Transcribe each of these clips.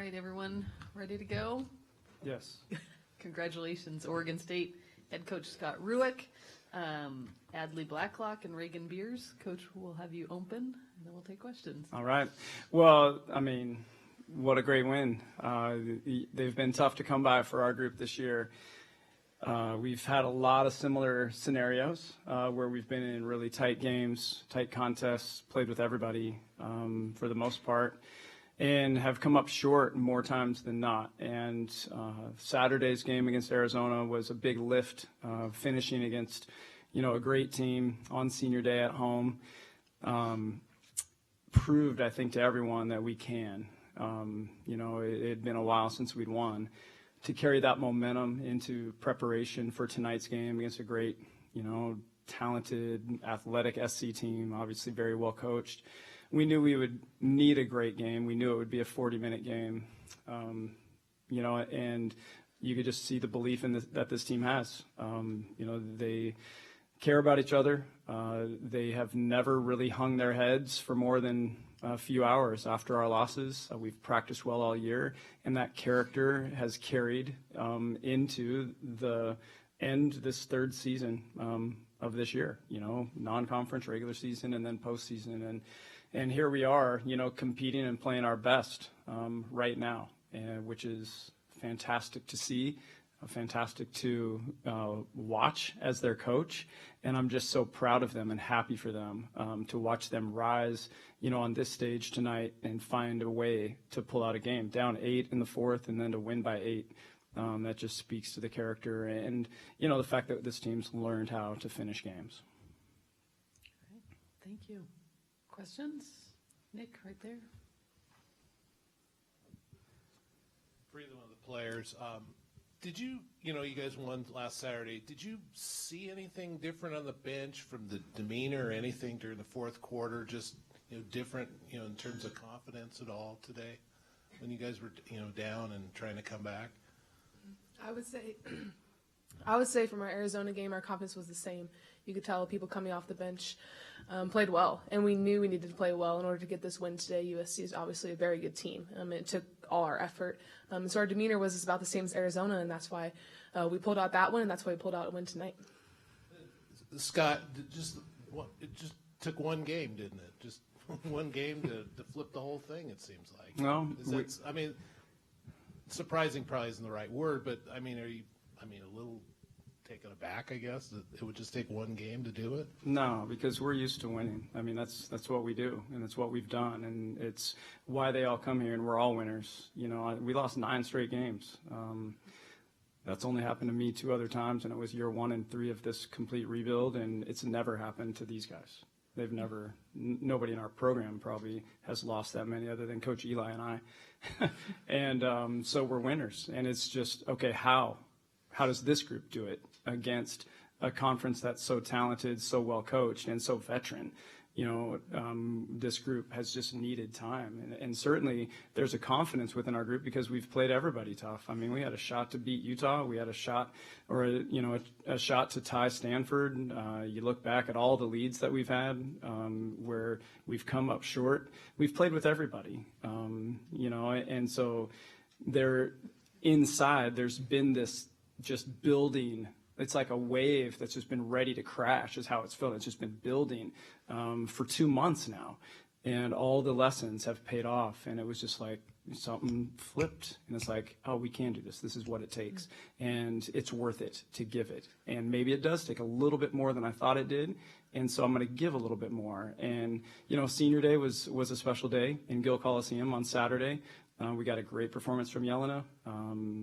right, everyone ready to go? Yes. Congratulations, Oregon State head coach Scott Rueck, Adlee Blacklock, and Raegan Beavers. Coach, we'll have you open, and then we'll take questions. All right. Well, I mean, what a great win. They've been tough to come by for our group this year. We've had a lot of similar scenarios where we've been in really tight games, tight contests, played with everybody for the most part, and have come up short more times than not. And Saturday's game against Arizona was a big lift, finishing against, a great team on senior day at home. Proved, I think, to everyone that we can. It had been a while since we'd won. To carry that momentum into preparation for tonight's game against a great, talented, athletic SC team, obviously very well coached. We knew we would need a great game. We knew it would be a 40-minute game, and you could just see the belief that this team has. They care about each other. They have never really hung their heads for more than a few hours after our losses. We've practiced well all year, and that character has carried into the end this third season of this year, non-conference, regular season, and then postseason. And here we are, competing and playing our best right now, which is fantastic to see, fantastic to watch as their coach. And I'm just so proud of them and happy for them to watch them rise, on this stage tonight and find a way to pull out a game. Down 8 in the fourth and then to win by 8. That just speaks to the character and, the fact that this team's learned how to finish games. All right. Thank you. Questions? Nick, right there. For either one of the players, did you guys won last Saturday. Did you see anything different on the bench from the demeanor or anything during the fourth quarter? Just, different, in terms of confidence at all today when you guys were, down and trying to come back? I would say from our Arizona game, our confidence was the same. You could tell people coming off the bench played well, and we knew we needed to play well in order to get this win today. USC is obviously a very good team. It took all our effort. So our demeanor was about the same as Arizona, and that's why we pulled out that one, and that's why we pulled out a win tonight. Scott, it just took one game, didn't it? Just one game to flip the whole thing, it seems like. No. Surprising probably isn't the right word, but, are you a little taken aback, I guess, that it would just take one game to do it? No, because we're used to winning. That's what we do, and it's what we've done, and it's why they all come here, and we're all winners. We lost 9 straight games. That's only happened to me 2 other times, and it was year 1 and 3 of this complete rebuild, and it's never happened to these guys. They've never, nobody in our program probably has lost that many other than Coach Eli and I. And so we're winners, and it's just, okay, how does this group do it against a conference that's so talented, so well coached, and so veteran? This group has just needed time, and certainly there's a confidence within our group because we've played everybody tough. We had a shot to beat Utah. We had a shot, or a shot to tie Stanford. You look back at all the leads that we've had, where we've come up short. We've played with everybody, and so inside there's been this just building. It's like a wave that's just been ready to crash is how it's felt. It's just been building for 2 months now. And all the lessons have paid off. And it was just like something flipped. And it's like, oh, we can do this. This is what it takes. And it's worth it to give it. And maybe it does take a little bit more than I thought it did. And so I'm going to give a little bit more. And, senior day was a special day in Gill Coliseum on Saturday. We got a great performance from Yelena,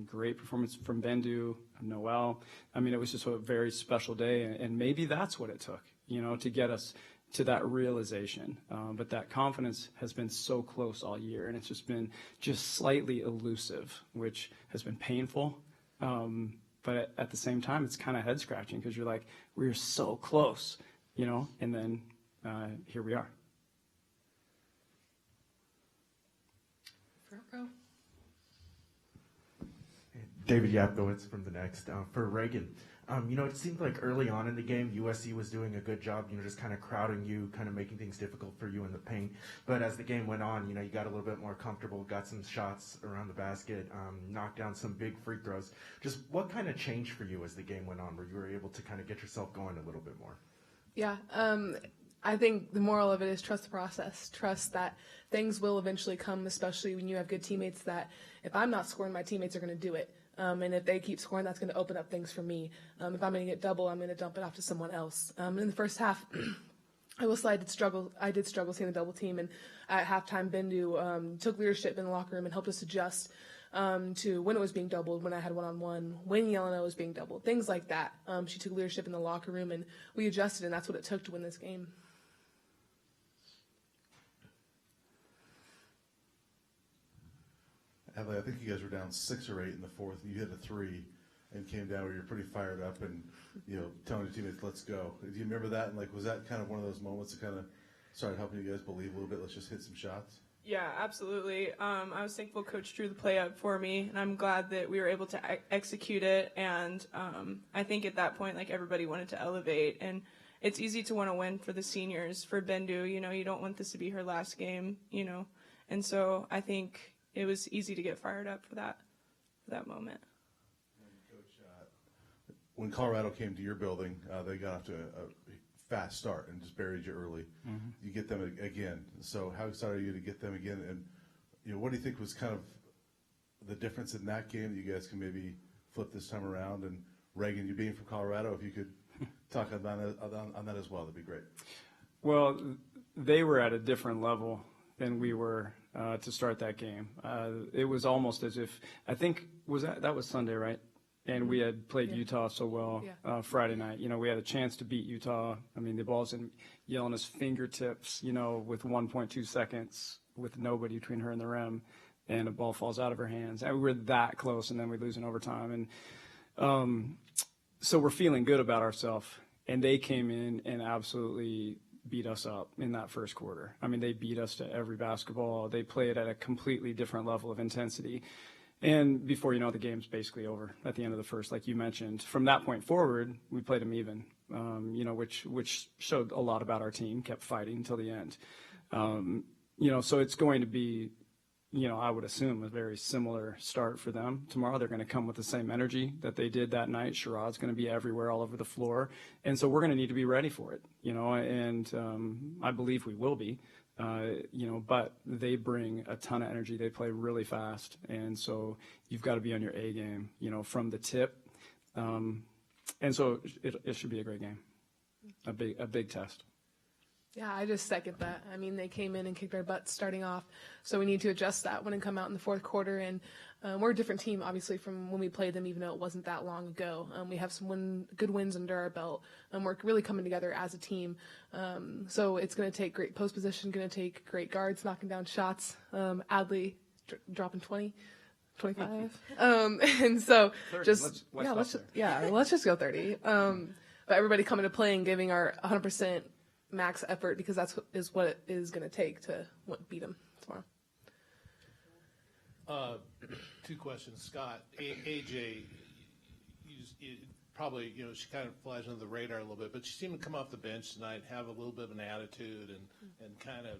great performance from Bendu, Noel. It was just a very special day, and maybe that's what it took, to get us to that realization. But that confidence has been so close all year, and it's just been slightly elusive, which has been painful. But at the same time, it's kind of head-scratching because you're like, we're so close, and then here we are. David Yapkowitz from The Next. For Raegan, It seemed like early on in the game, USC was doing a good job, just kind of crowding you, kind of making things difficult for you in the paint. But as the game went on, you got a little bit more comfortable, got some shots around the basket, knocked down some big free throws. Just what kind of changed for you as the game went on, where you were able to kind of get yourself going a little bit more? Yeah, I think the moral of it is trust the process. Trust that things will eventually come, especially when you have good teammates, that if I'm not scoring, my teammates are going to do it. And if they keep scoring, that's going to open up things for me. If I'm going to get double, I'm going to dump it off to someone else. In the first half, I will say I did struggle seeing the double team. And at halftime, Bendu took leadership in the locker room and helped us adjust to when it was being doubled, when I had one-on-one, when Yelena was being doubled, things like that. She took leadership in the locker room, and we adjusted, and that's what it took to win this game. Adlee, I think you guys were down 6 or 8 in the fourth. You hit a 3 and came down where you're pretty fired up and, telling your teammates, let's go. Do you remember that? And, was that kind of one of those moments that kind of started helping you guys believe a little bit, let's just hit some shots? Yeah, absolutely. I was thankful Coach drew the play up for me, and I'm glad that we were able to execute it. And I think at that point, everybody wanted to elevate. And it's easy to want to win for the seniors. For Bendu, you don't want this to be her last game, And so I think it was easy to get fired up for that moment. Coach, when Colorado came to your building, they got off to a fast start and just buried you early. Mm-hmm. You get them again. So how excited are you to get them again? And what do you think was kind of the difference in that game that you guys can maybe flip this time around? And Raegan, you being from Colorado, if you could talk on that as well, that'd be great. Well, they were at a different level than we were to start that game. It was almost as if, I think, that was Sunday, right? And we had played Utah so well Friday night. We had a chance to beat Utah. I mean, the ball's in Yelena's fingertips, with 1.2 seconds with nobody between her and the rim, and the ball falls out of her hands. And we were that close, and then we lose in overtime. And so we're feeling good about ourselves. And they came in and absolutely beat us up in that first quarter. I mean, they beat us to every basketball. They played at a completely different level of intensity. And before you know, the game's basically over at the end of the first, like you mentioned. From that point forward, we played them even, which showed a lot about our team, kept fighting until the end. So it's going to be, I would assume a very similar start for them. Tomorrow they're going to come with the same energy that they did that night. Sherrod's going to be everywhere, all over the floor. And so we're going to need to be ready for it, and I believe we will be. But they bring a ton of energy. They play really fast, and so you've got to be on your A game, from the tip. And so it should be a great game, a big test. Yeah, I just second that. I mean, they came in and kicked our butts starting off, so we need to adjust that when it come out in the fourth quarter. And we're a different team, obviously, from when we played them, even though it wasn't that long ago. We have some good wins under our belt, and we're really coming together as a team. So it's going to take great post position, going to take great guards knocking down shots. Adlee dropping 20, 25. And so 30. Let's just go 30. But everybody coming to play and giving our 100% max effort, because that's what it is going to take to beat them tomorrow. 2 questions, Scott. AJ, you probably, she kind of flies under the radar a little bit, but she seemed to come off the bench tonight, have a little bit of an attitude, and kind of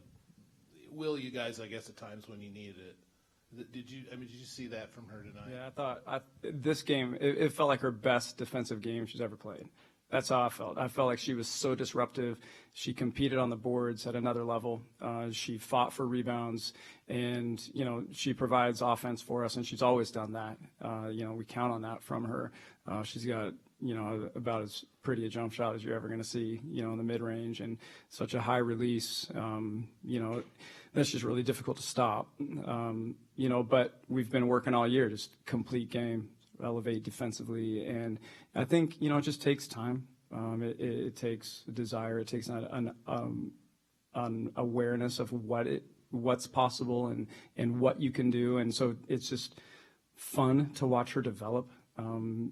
will you guys, I guess, at times when you needed it. Did you see that from her tonight? Yeah, I thought this game, it felt like her best defensive game she's ever played. That's how I felt. I felt like she was so disruptive. She competed on the boards at another level. She fought for rebounds, and, she provides offense for us, and she's always done that. We count on that from her. She's got, about as pretty a jump shot as you're ever going to see, in the mid-range, and such a high release. That's just really difficult to stop. But we've been working all year, just complete game, elevate defensively, and I think it just takes time. It takes desire. It takes an awareness of what's possible and what you can do, and so it's just fun to watch her develop,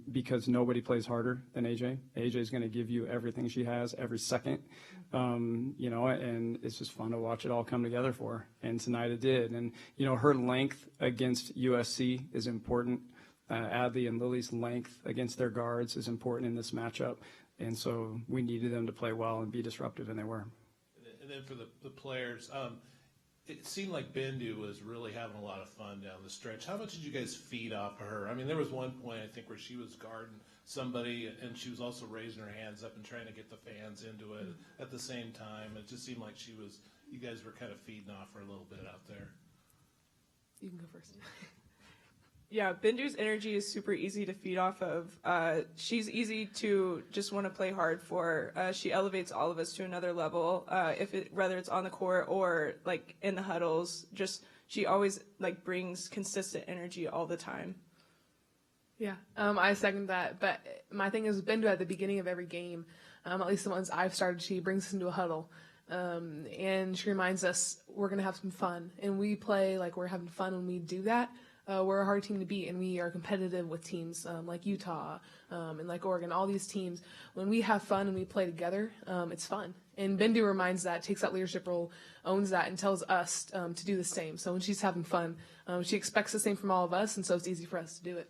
because nobody plays harder than AJ. AJ is going to give you everything she has every second, and it's just fun to watch it all come together for her. And tonight it did. And her length against USC is important. Adlee and Lily's length against their guards is important in this matchup, and so we needed them to play well and be disruptive, and they were. And then for the players, it seemed like Bendu was really having a lot of fun down the stretch. How much did you guys feed off of her? I mean, there was one point, I think, where she was guarding somebody, and she was also raising her hands up and trying to get the fans into it at the same time. It just seemed like you guys were kind of feeding off her a little bit out there. You can go first. Yeah, Bindu's energy is super easy to feed off of. She's easy to just want to play hard for. She elevates all of us to another level. Whether it's on the court or like in the huddles, she always like brings consistent energy all the time. Yeah, I second that. But my thing is, Bindu at the beginning of every game, at least the ones I've started, she brings us into a huddle. And she reminds us we're going to have some fun. And we play like we're having fun when we do that. We're a hard team to beat, and we are competitive with teams like Utah and like Oregon, all these teams. When we have fun and we play together, it's fun. And Bindu reminds that, takes that leadership role, owns that, and tells us to do the same. So when she's having fun, she expects the same from all of us, and so it's easy for us to do it.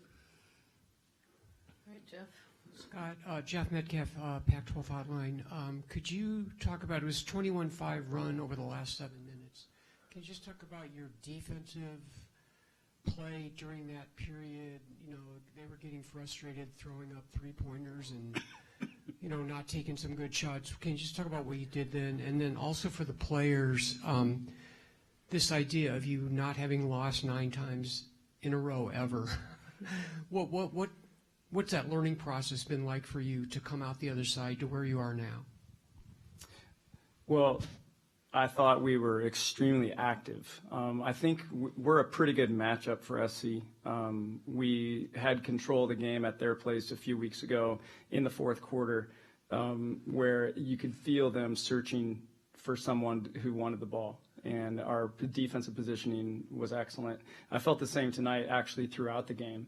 All right, Jeff. Scott, Jeff Metcalf, Pac-12 Hotline. Could you talk about, it was 21-5 run over the last 7 minutes. Can you just talk about your defensive play during that period? You know, they were getting frustrated throwing up three-pointers and, you know, not taking some good shots. Can you just talk about what you did then? And then also for the players, this idea of you not having lost 9 times in a row ever. What's that learning process been like for you to come out the other side to where you are now? Well, I thought we were extremely active. I think we're a pretty good matchup for SC. We had control of the game at their place a few weeks ago in the fourth quarter, where you could feel them searching for someone who wanted the ball. And our defensive positioning was excellent. I felt the same tonight, actually, throughout the game.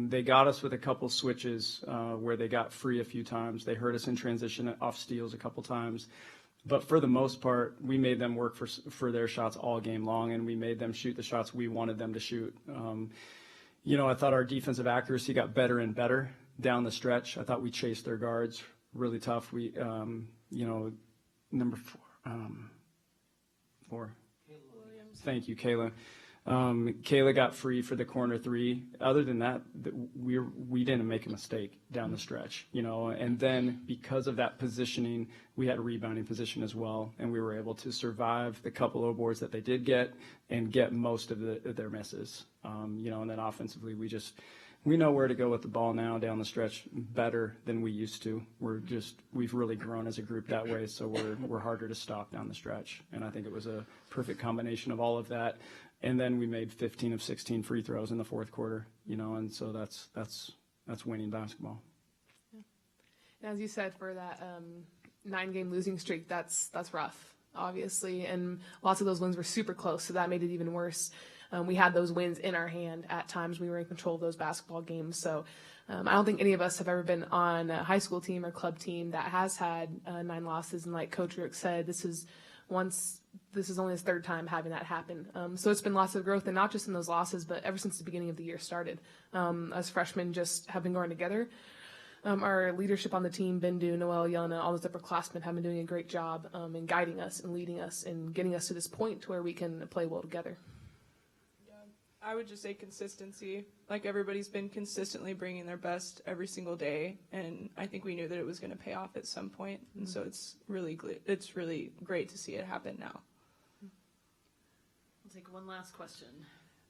They got us with a couple switches where they got free a few times. They hurt us in transition off steals a couple times. But for the most part, we made them work for their shots all game long, and we made them shoot the shots we wanted them to shoot. I thought our defensive accuracy got better and better down the stretch. I thought we chased their guards really tough. We, number 4. Thank you, Kayla. Kayla got free for the corner 3. Other than that, we didn't make a mistake down the stretch, and then because of that positioning, we had a rebounding position as well, and we were able to survive the couple of boards that they did get and get most of their misses, and then offensively, we know where to go with the ball now down the stretch better than we used to. We've really grown as a group that way, so we're harder to stop down the stretch, and I think it was a perfect combination of all of that. And then we made 15 of 16 free throws in the fourth quarter, and so that's winning basketball. Yeah. And as you said, for that 9-game losing streak, that's rough, obviously, and lots of those wins were super close, so that made it even worse. We had those wins in our hand at times. We were in control of those basketball games, so I don't think any of us have ever been on a high school team or club team that has had 9 losses, and like Coach Rueck said, this is only his 3rd time having that happen. So it's been lots of growth, and not just in those losses, but ever since the beginning of the year started. Us freshmen just have been going together. Our leadership on the team, Bindu, Noel, Yelena, all those upperclassmen have been doing a great job in guiding us and leading us and getting us to this point to where we can play well together. I would just say consistency. Like, everybody's been consistently bringing their best every single day, and I think we knew that it was going to pay off at some point. And so it's really great to see it happen now. We'll take one last question.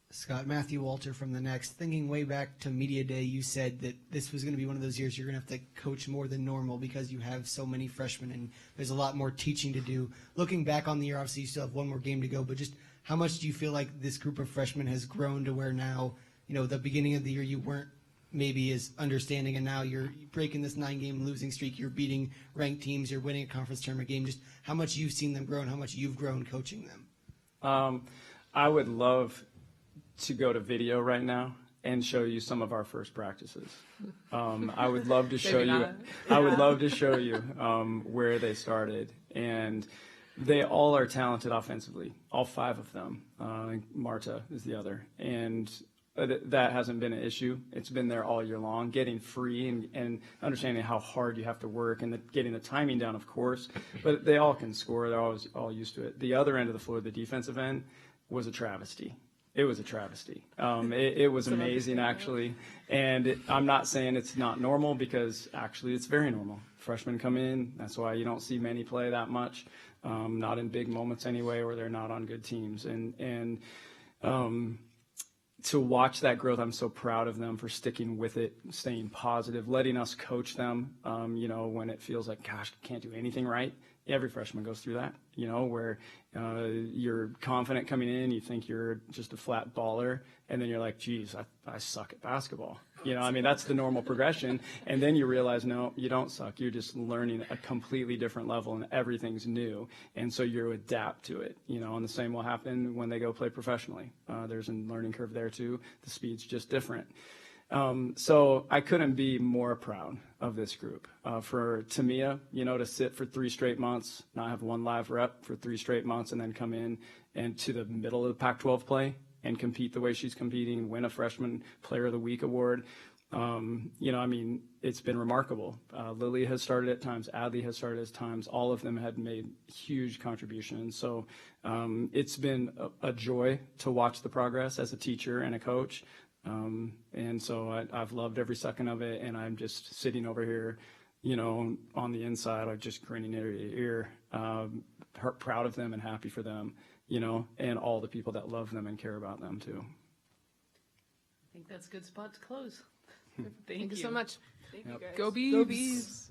Scott, Matthew Walter from The Next. Thinking way back to Media Day, you said that this was going to be one of those years you're going to have to coach more than normal because you have so many freshmen and there's a lot more teaching to do. Looking back on the year, obviously you still have one more game to go, but just how much do you feel like this group of freshmen has grown to where now, the beginning of the year you weren't maybe as understanding, and now you're breaking this 9-game losing streak, you're beating ranked teams, you're winning a conference tournament game, just how much you've seen them grow and how much you've grown coaching them? I would love to go to video right now and show you some of our first practices. I would love to show you. I would love to show you where they started, and they all are talented offensively. All 5 of them. Marta is the other, and that hasn't been an issue. It's been there all year long, getting free and understanding how hard you have to work and getting the timing down, of course. But they all can score. They're always all used to it. The other end of the floor, the defensive end, was a travesty. It was a travesty. It was amazing, actually. And I'm not saying it's not normal, because actually it's very normal. Freshmen come in. That's why you don't see many play that much, not in big moments anyway, or they're not on good teams. And to watch that growth, I'm so proud of them for sticking with it, staying positive, letting us coach them, when it feels like, gosh, can't do anything right. Every freshman goes through that, where you're confident coming in, you think you're just a flat baller, and then you're like, geez, I suck at basketball. That's the normal progression. And then you realize, no, you don't suck. You're just learning a completely different level, and everything's new. And so you adapt to it, and the same will happen when they go play professionally. There's a learning curve there too. The speed's just different. So I couldn't be more proud of this group. For Tamia, to sit for 3 straight months, not have one live rep for 3 straight months, and then come in and to the middle of the Pac-12 play and compete the way she's competing, win a Freshman Player of the Week award. It's been remarkable. Lily has started at times. Adlee has started at times. All of them had made huge contributions. So it's been a joy to watch the progress as a teacher and a coach. And so I've loved every second of it, and I'm just sitting over here, on the inside, like just grinning ear to ear, proud of them and happy for them, and all the people that love them and care about them too. I think that's a good spot to close. Thank you so much. Thank you guys. Go Beavs. Go Beavs.